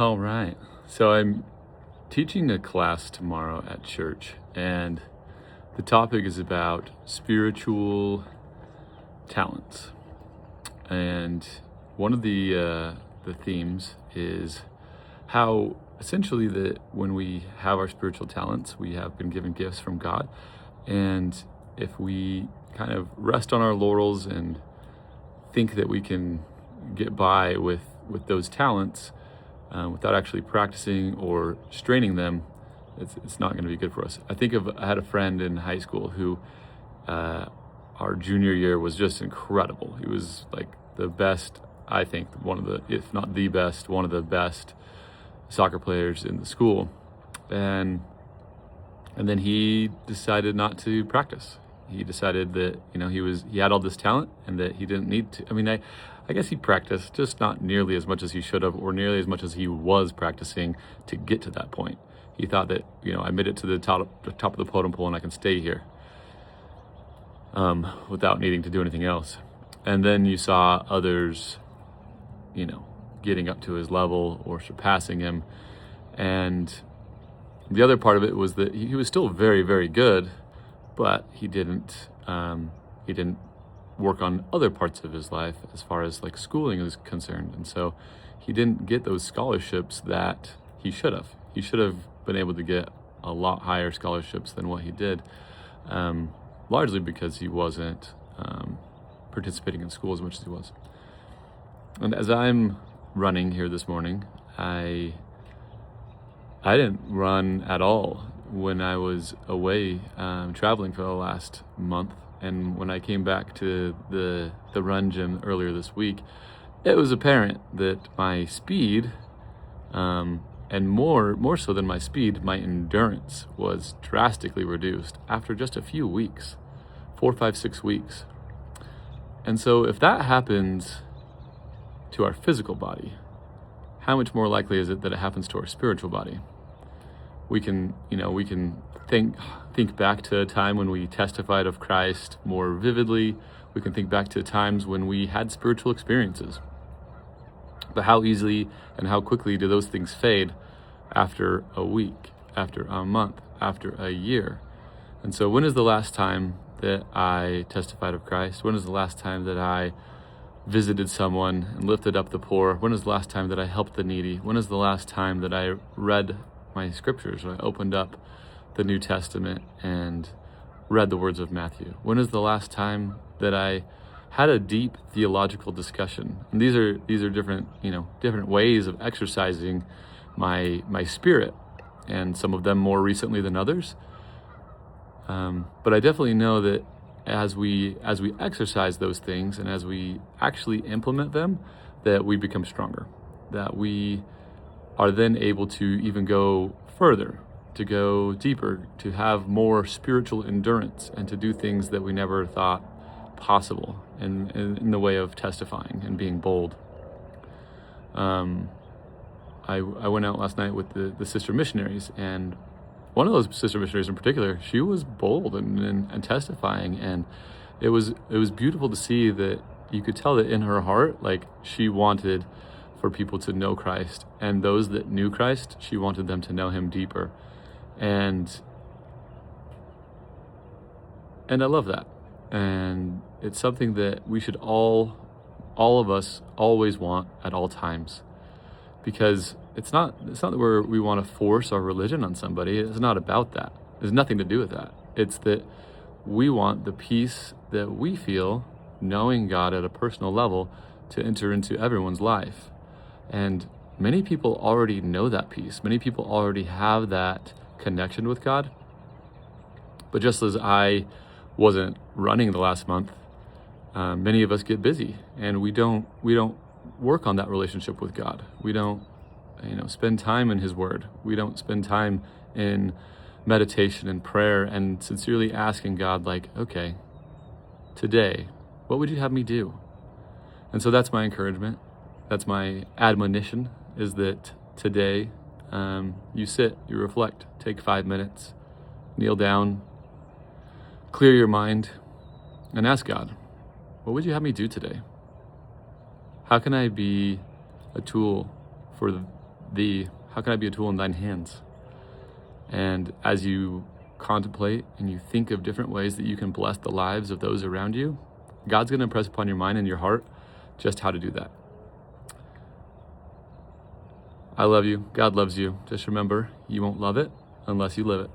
All right. So I'm teaching a class tomorrow at church, and the topic is about spiritual talents. And one of the themes is how essentially that when we have our spiritual talents, we have been given gifts from God, and if we kind of rest on our laurels and think that we can get by with those talents without actually practicing or straining them, it's not going to be good for us. I had a friend in high school who our junior year was just incredible. He was like the best, I think, if not the best, one of the best soccer players in the school. And then he decided not to practice. He decided that, he had all this talent and that he didn't need to. I guess he practiced, just not nearly as much as he should have, or nearly as much as he was practicing to get to that point. He thought that, I made it to the top of the totem pole and I can stay here without needing to do anything else. And then you saw others, getting up to his level or surpassing him. And the other part of it was that he was still very, very good, but he didn't work on other parts of his life as far as like schooling is concerned. And so he didn't get those scholarships that he should have. He should have been able to get a lot higher scholarships than what he did, largely because he wasn't participating in school as much as he was. And as I'm running here this morning, I didn't run at all when I was away traveling for the last month. And when I came back to the run gym earlier this week, it was apparent that my speed, and more so than my speed, my endurance was drastically reduced after just a few weeks, 4, 5, 6 weeks. And so if that happens to our physical body, how much more likely is it that it happens to our spiritual body? We can think back to a time when we testified of Christ more vividly. We can think back to times when we had spiritual experiences. But how easily and how quickly do those things fade after a week, after a month, after a year? And so when is the last time that I testified of Christ? When is the last time that I visited someone and lifted up the poor? When is the last time that I helped the needy? When is the last time that I read my scriptures, or I opened up the New Testament and read the words of Matthew? When is the last time that I had a deep theological discussion? And these are different ways of exercising my spirit, and some of them more recently than others. But I definitely know that as we exercise those things and as we actually implement them, that we become stronger, that we are then able to even go further, to go deeper, to have more spiritual endurance, and to do things that we never thought possible in the way of testifying and being bold. I went out last night with the sister missionaries, and one of those sister missionaries in particular, she was bold and testifying, and it was beautiful to see that you could tell that in her heart, like, she wanted for people to know Christ, and those that knew Christ, she wanted them to know him deeper. And I love that. And it's something that we should all of us always want at all times, because it's not that we want to force our religion on somebody. It's not about that. There's nothing to do with that. It's that we want the peace that we feel knowing God at a personal level to enter into everyone's life. And many people already know that peace. Many people already have that connection with God. But just as I wasn't running the last month, many of us get busy, and we don't work on that relationship with God. We don't spend time in his word. We don't spend time in meditation and prayer and sincerely asking God, like, okay, today, what would you have me do? And so that's my encouragement. That's my admonition, is that today you sit, you reflect, take 5 minutes, kneel down, clear your mind, and ask God, what would you have me do today? How can I be a tool for the how can I be a tool in thine hands? And as you contemplate and you think of different ways that you can bless the lives of those around you, God's going to impress upon your mind and your heart just how to do that. I love you. God loves you. Just remember, you won't love it unless you live it.